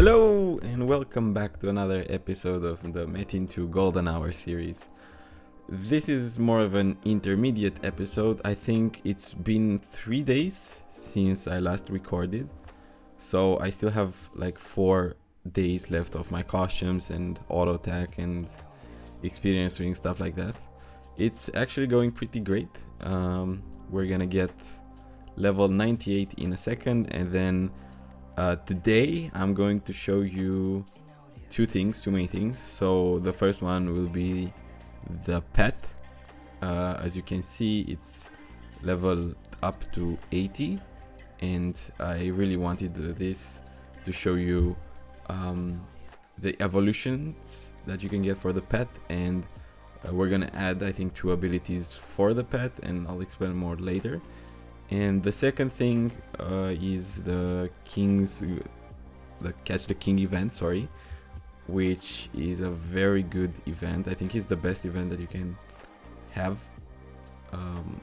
Hello and welcome back to another episode of the Metin2 Golden Hour series. This is more of an intermediate episode. I think it's been 3 days since I last recorded, so I still have like 4 days left of my costumes and auto attack and experience ring, stuff like that. It's actually going pretty great. We're gonna get level 98 in a second, and then today I'm going to show you two main things. So the first one will be the pet. As you can see, it's leveled up to 80, and I really wanted this to show you the evolutions that you can get for the pet, and we're gonna add, I think, 2 abilities for the pet, and I'll explain more later. And the second thing is the Catch the King event, which is a very good event. I think it's the best event that you can have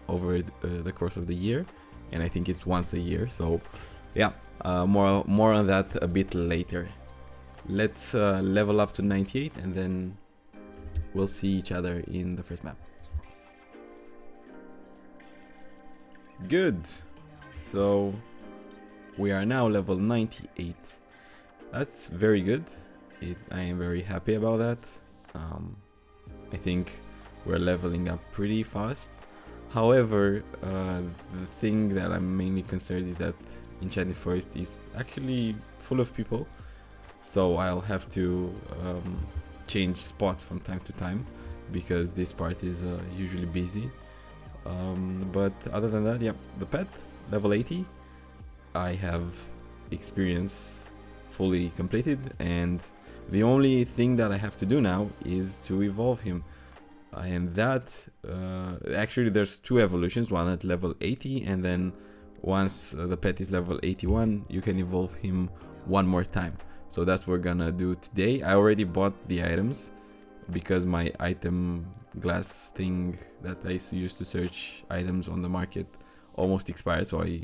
over the course of the year, and I think it's once a year. So yeah, more on that a bit later. Let's level up to 98, and then we'll see each other in the first map. Good. So we are now level 98. That's very good. I am very happy about that. I think we're leveling up pretty fast. However, the thing that I'm mainly concerned is that Enchanted Forest is actually full of people, so I'll have to change spots from time to time because this part is usually busy. But other than that, yeah, the pet, level 80, I have experience fully completed, and the only thing that I have to do now is to evolve him. And that, actually there's 2 evolutions, one at level 80, and then once the pet is level 81, you can evolve him one more time. So that's what we're gonna do today. I already bought the items because my item glass thing that I used to search items on the market almost expired, so I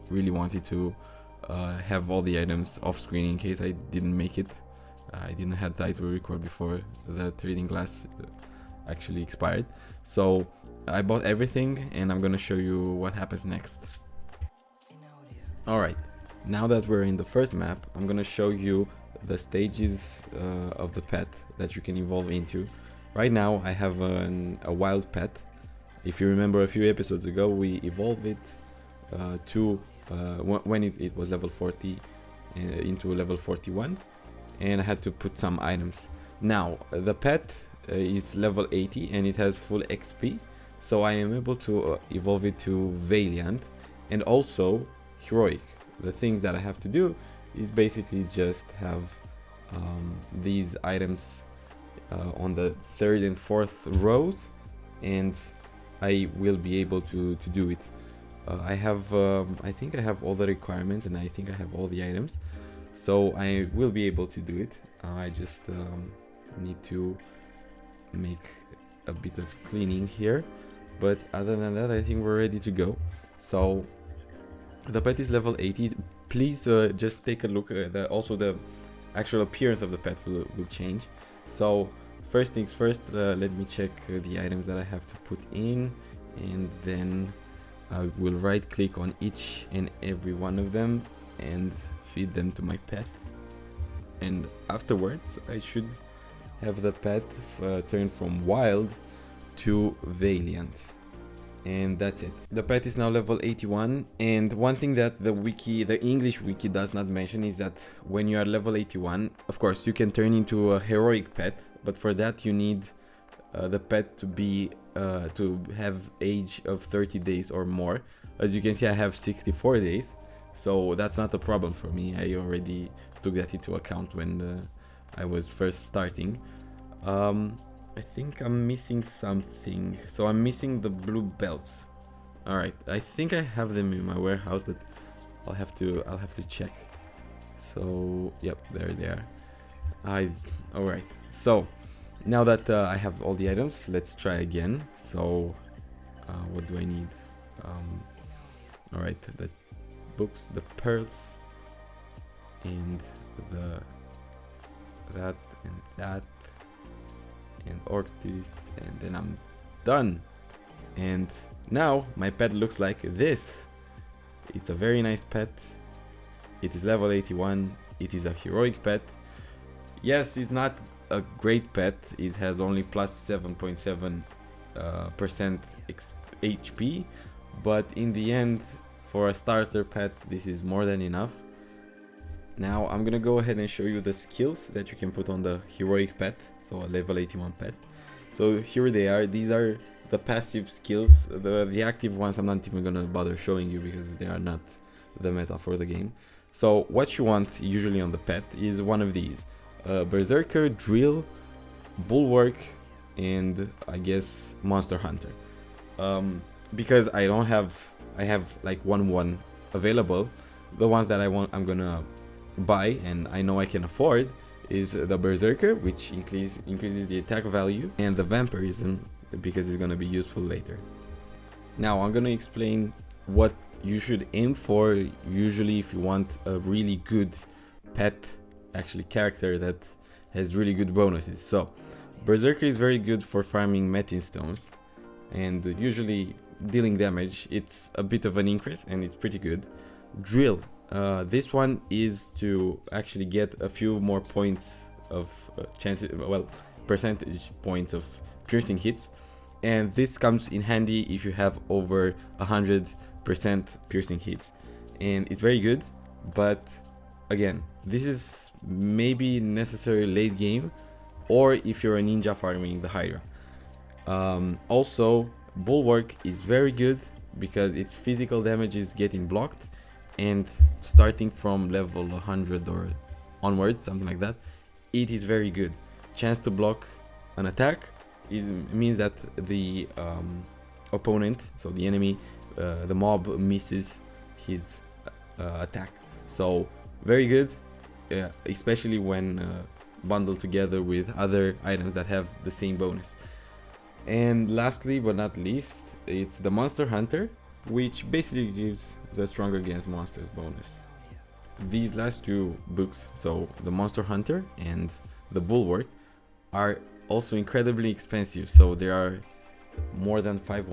really wanted to have all the items off screen in case I didn't make it. I didn't have time to record before the trading glass actually expired, so I bought everything, and I'm gonna show you what happens next. Alright, now that we're in the first map, I'm gonna show you the stages of the pet that you can evolve into. Right now I have a wild pet. If you remember a few episodes ago, we evolved it to when it was level 40 into level 41, and I had to put some items. Now the pet is level 80 and it has full XP, so I am able to evolve it to Valiant and also Heroic. The things that I have to do is basically just have these items on the 3rd and 4th rows, and I will be able to do it. I think I have all the requirements, and I think I have all the items, so I will be able to do it. I just need to make a bit of cleaning here, but other than that, I think we're ready to go. So the pet is level 80. Please just take a look at also the actual appearance of the pet will change. So first things first, let me check the items that I have to put in, and then I will right click on each and every one of them and feed them to my pet, and afterwards I should have the pet turn from wild to Valiant, and that's it. The pet is now level 81, and one thing that the English wiki does not mention is that when you are level 81, of course you can turn into a heroic pet, but for that you need the pet to have age of 30 days or more. As you can see, I have 64 days, so that's not a problem for me. I already took that into account when I was first starting. I think I'm missing something. So I'm missing the blue belts. Alright, I think I have them in my warehouse, but I'll have to check. So yep, there they are. Alright, so now that I have all the items, let's try again. So what do I need? Alright, the books, the pearls, and the that, and that, and orc tooth, and then I'm done. And now my pet looks like this. It's a very nice pet. It is level 81. It is a heroic pet. Yes, it's not a great pet. It has only plus 7.7% HP, but in the end, for a starter pet, this is more than enough. Now I'm gonna go ahead and show you the skills that you can put on the heroic pet, so a level 81 pet. So here they are. These are the passive skills. The active ones I'm not even gonna bother showing you because they are not the meta for the game. So what you want usually on the pet is one of these: Berserker, Drill, Bulwark, and I guess Monster Hunter. Because I have like one available. The ones that I'm gonna buy and I know I can afford is the Berserker, which increases the attack value, and the Vampirism, because it's gonna be useful later. Now I'm gonna explain what you should aim for usually if you want a really good pet, actually character that has really good bonuses. So Berserker is very good for farming Metin stones and usually dealing damage. It's a bit of an increase and it's pretty good. Drill, this one is to actually get a few more points of percentage points of piercing hits, and this comes in handy if you have over 100% piercing hits, and it's very good. But again, this is maybe necessary late game or if you're a ninja farming the Hydra. Also, Bulwark is very good because its physical damage is getting blocked, and starting from level 100 or onwards, something like that, it is very good. Chance to block an attack means that the opponent, so the enemy, the mob, misses his attack. So very good, especially when bundled together with other items that have the same bonus. And lastly but not least, it's the Monster Hunter, which basically gives the Stronger Against Monsters bonus. These last two books, so the Monster Hunter and the Bulwark, are also incredibly expensive, so there are more than 5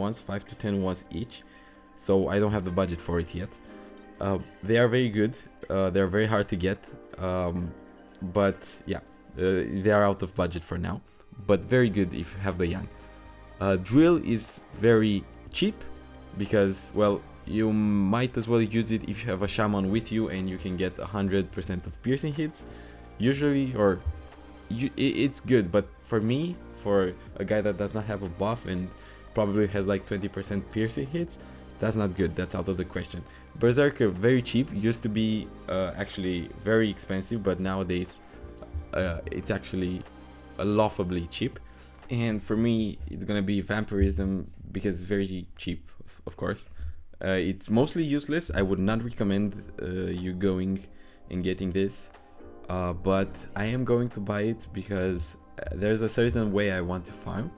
to 10 ones each, so I don't have the budget for it yet. They are very good, they're very hard to get, but yeah, they are out of budget for now, but very good if you have the young. Drill is very cheap because, well, you might as well use it if you have a shaman with you and you can get 100% of piercing hits usually, or it's good. But for me, for a guy that does not have a buff and probably has like 20% piercing hits, that's not good. That's out of the question. Berserker, very cheap, used to be actually very expensive, but nowadays it's actually laughably cheap. And for me, it's gonna be Vampirism because it's very cheap, of course. It's mostly useless. I would not recommend you going and getting this, but I am going to buy it because there's a certain way I want to farm,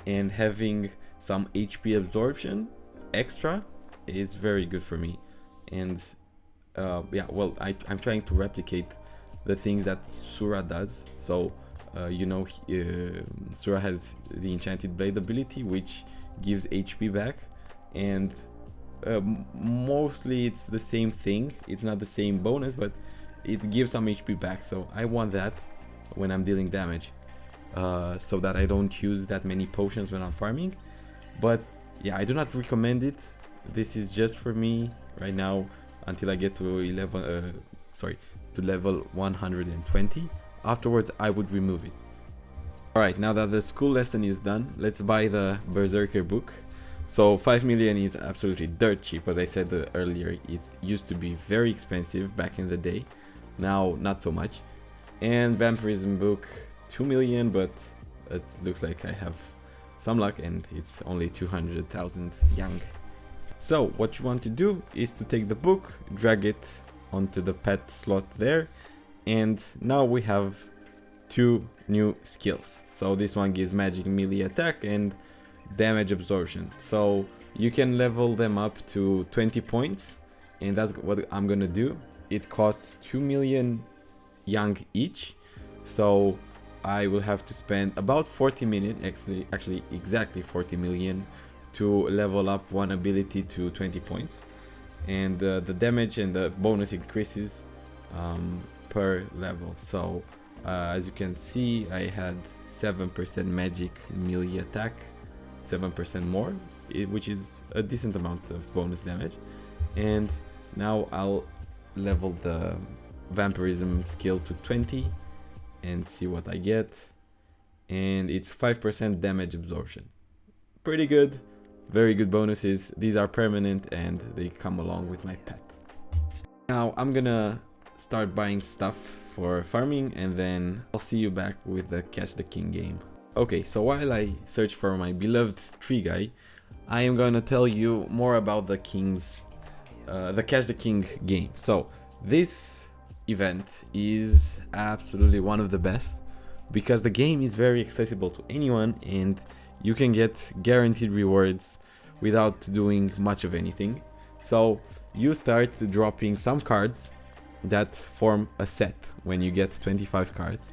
and having some HP absorption extra is very good for me. And yeah, well, I'm trying to replicate the things that Sura does. So you know, Sura has the Enchanted Blade ability, which gives HP back, and mostly it's the same thing. It's not the same bonus, but it gives some HP back. So I want that when I'm dealing damage, so that I don't use that many potions when I'm farming. But yeah, I do not recommend it. This is just for me right now until I get to level 120. Afterwards, I would remove it. Alright, now that the school lesson is done, let's buy the Berserker book. So 5 million is absolutely dirt cheap. As I said earlier, it used to be very expensive back in the day. Now, not so much. And Vampirism book, 2 million, but it looks like I have some luck and it's only 200,000 yang. So what you want to do is to take the book, drag it onto the pet slot there, and now we have 2 new skills. So this one gives magic melee attack and damage absorption. So you can level them up to 20 points, and that's what I'm gonna do. It costs 2 million yang each, So I will have to spend about 40 million, actually exactly 40 million, to level up one ability to 20 points. And the damage and the bonus increases per level. So as you can see, I had 7% magic melee attack, 7% more, which is a decent amount of bonus damage. And now I'll level the vampirism skill to 20 and see what I get. And it's 5% damage absorption. Pretty good, very good bonuses. These are permanent and they come along with my pet. Now I'm gonna start buying stuff for farming, and then I'll see you back with the Catch the King game. Okay, so while I search for my beloved tree guy, I am gonna tell you more about the Catch the King game. So this event is absolutely one of the best because the game is very accessible to anyone and you can get guaranteed rewards without doing much of anything. So you start dropping some cards that form a set when you get 25 cards.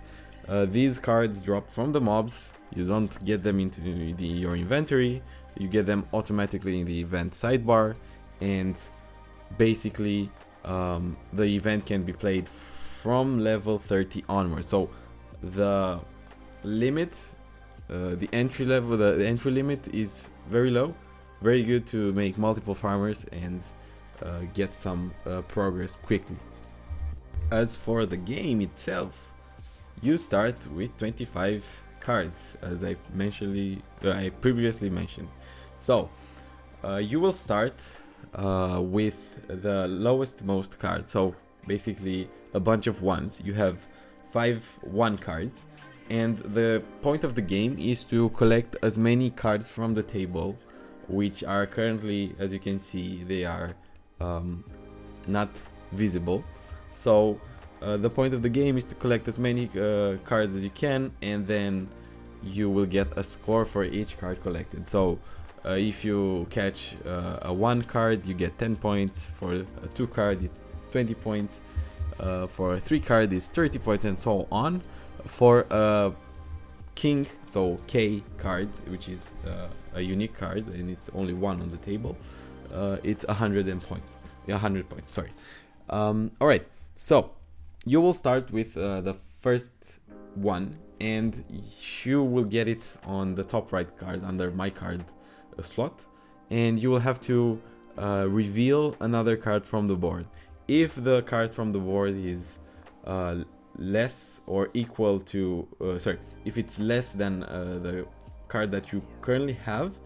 These cards drop from the mobs. You don't get them into your inventory. You get them automatically in the event sidebar, and basically the event can be played from level 30 onwards. So the limit, the entry limit is very low, very good to make multiple farmers and get some progress quickly. As for the game itself, you start with 25 cards, as I previously mentioned. So you will start with the lowest most cards. So basically a bunch of ones. You have 5 1 cards, and the point of the game is to collect as many cards from the table, which are currently, as you can see, they are not visible. So the point of the game is to collect as many cards as you can, and then you will get a score for each card collected. So if you catch a 1 card, you get 10 points. For a 2 card, it's 20 points. For a 3 card, it's 30 points, and so on. For a king, so K card, which is a unique card and it's only 1 on the table, it's 100 points. 100 points, sorry. Alright, so you will start with the first one, and you will get it on the top right card under my card slot, and you will have to reveal another card from the board. If the card from the board is less or equal to if it's less than the card that you currently have,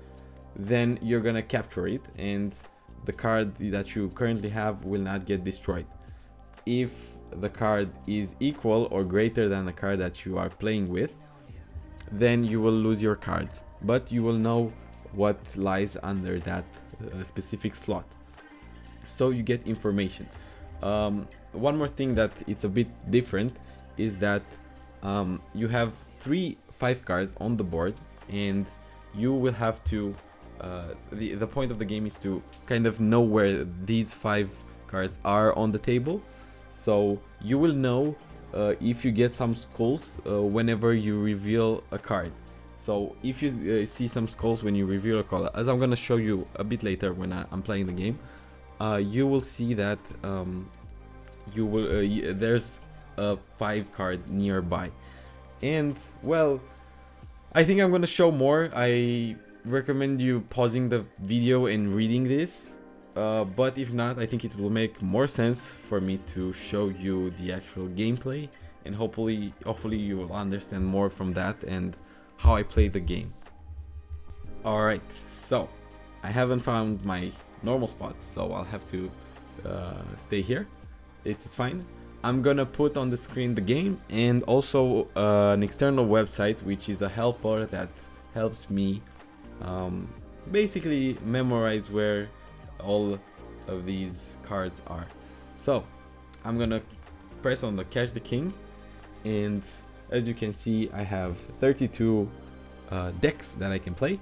then you're gonna capture it and the card that you currently have will not get destroyed. If the card is equal or greater than the card that you are playing with, then you will lose your card, but you will know what lies under that specific slot, so you get information. One more thing that it's a bit different is that you have 3 5 cards on the board, and you will have to the point of the game is to kind of know where these 5 cards are on the table. So you will know if you get some skulls whenever you reveal a card. So if you see some skulls when you reveal a card, as I'm gonna show you a bit later when I'm playing the game, you will see that there's a 5 card nearby. And well, I think I'm gonna show more. I recommend you pausing the video and reading this, but if not, I think it will make more sense for me to show you the actual gameplay, and hopefully you will understand more from that and how I play the game. Alright, so I haven't found my normal spot, so I'll have to stay here. It's fine. I'm gonna put on the screen the game and also an external website, which is a helper that helps me basically memorize where all of these cards are. So I'm gonna press on the Catch the King, and as you can see, I have 32 decks that I can play,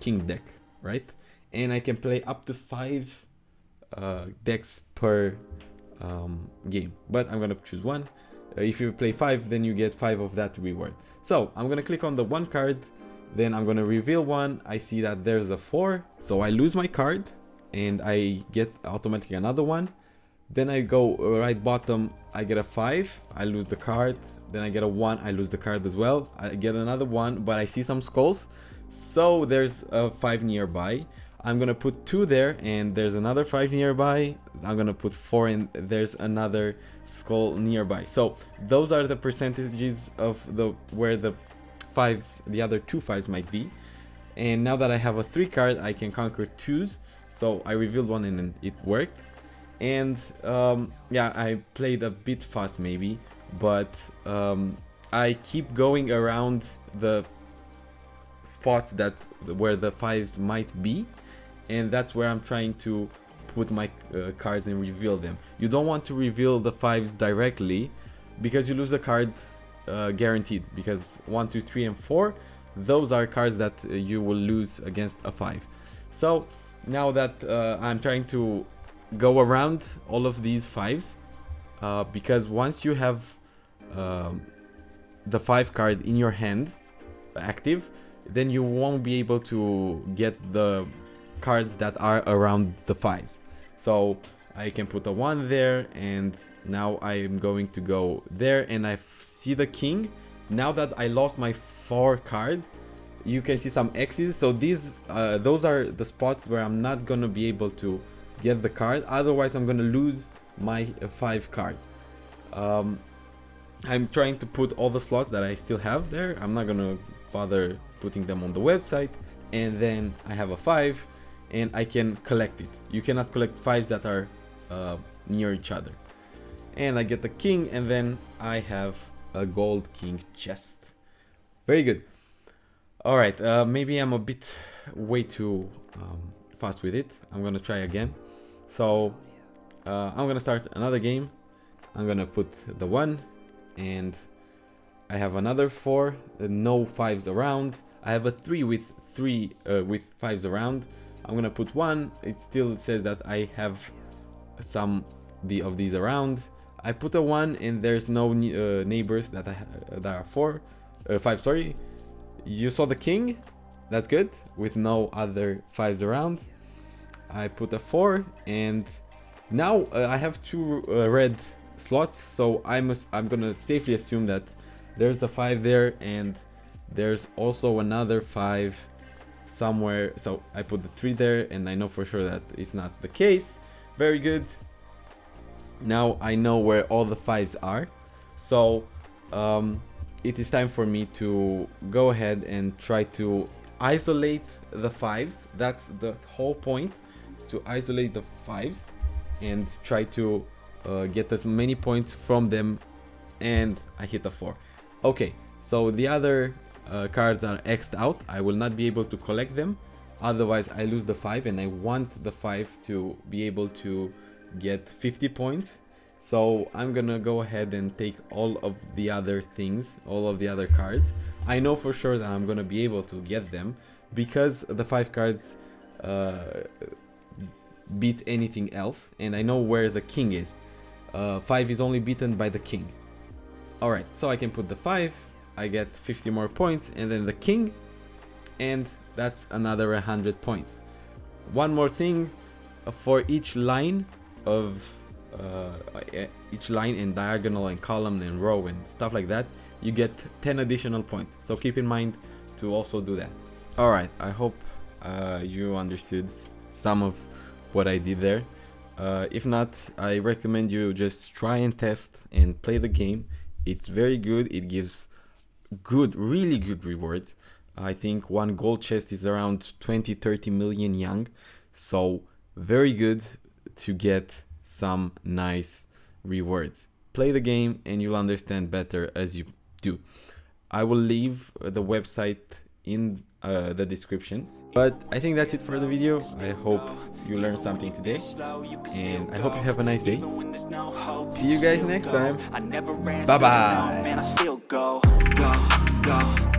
king deck, right? And I can play up to 5 decks per game, but I'm gonna choose one, If you play 5, then you get 5 of that reward. So I'm gonna click on the 1 card, then I'm gonna reveal 1. I see that there's a 4, so I lose my card and I get automatically another one. Then I go right bottom, I get a 5, I lose the card. Then I get a 1, I lose the card as well. I get another 1, but I see some skulls, so there's a 5 nearby. I'm gonna put 2 there, and there's another 5 nearby. I'm gonna put 4, and there's another skull nearby. So those are the percentages of where the 5s, the other 2 5s might be. And now that I have a 3 card, I can conquer 2s. So I revealed 1 and then it worked. And yeah, I played a bit fast maybe, but I keep going around the spots where the 5s might be, and that's where I'm trying to put my cards and reveal them. You don't want to reveal the 5s directly because you lose a card guaranteed, because 1, 2, 3, and 4, those are cards that you will lose against a 5. So now that I'm trying to go around all of these 5s, because once you have the 5 card in your hand active, then you won't be able to get the cards that are around the 5s. So I can put a 1 there, and now I am going to go there, and I see the king. Now that I lost my 4 card, you can see some X's. So those are the spots where I'm not gonna be able to get the card, otherwise I'm gonna lose my 5 card. I'm trying to put all the slots that I still have there. I'm not gonna bother putting them on the website, and then I have a 5 and I can collect it. You cannot collect 5s that are near each other. And I get the king, and then I have a gold king chest. Very good. All right, maybe I'm a bit way too fast with it. I'm gonna try again. So I'm gonna start another game. I'm gonna put the 1, and I have another 4, no 5s around. I have a 3 with 5s around. I'm gonna put 1. It still says that I have some of these around. I put a 1, and there's no neighbors that are 5. Sorry. You saw the king. That's good, with no other 5s around. I put a 4, and now I have 2 red slots, so I'm gonna safely assume that there's a 5 there, and there's also another 5 somewhere. So I put the 3 there, and I know for sure that it's not the case. Very good. Now I know where all the 5s are, so it is time for me to go ahead and try to isolate the 5s. That's the whole point, to isolate the 5s and try to get as many points from them. And I hit a 4. Okay, so the other cards are X'd out. I will not be able to collect them, otherwise I lose the 5, and I want the 5 to be able to get 50 points. So I'm gonna go ahead and take all of the other things, all of the other cards. I know for sure that I'm gonna be able to get them because the 5 cards beats anything else, and I know where the king is. 5 is only beaten by the king. Alright, so I can put the 5, I get 50 more points, and then the king, and that's another 100 points. One more thing, for each line and diagonal and column and row and stuff like that, you get 10 additional points, so keep in mind to also do that. Alright, I hope you understood some of what I did there. If not, I recommend you just try and test and play the game. It's very good. It gives really good rewards. I think one gold chest is around 20-30 million yang, so very good to get some nice rewards. Play the game and you'll understand better as you do. I will leave the website in the description. But I think that's it for the video. I hope you learned something today, and I hope you have a nice day. See you guys next time. Bye bye.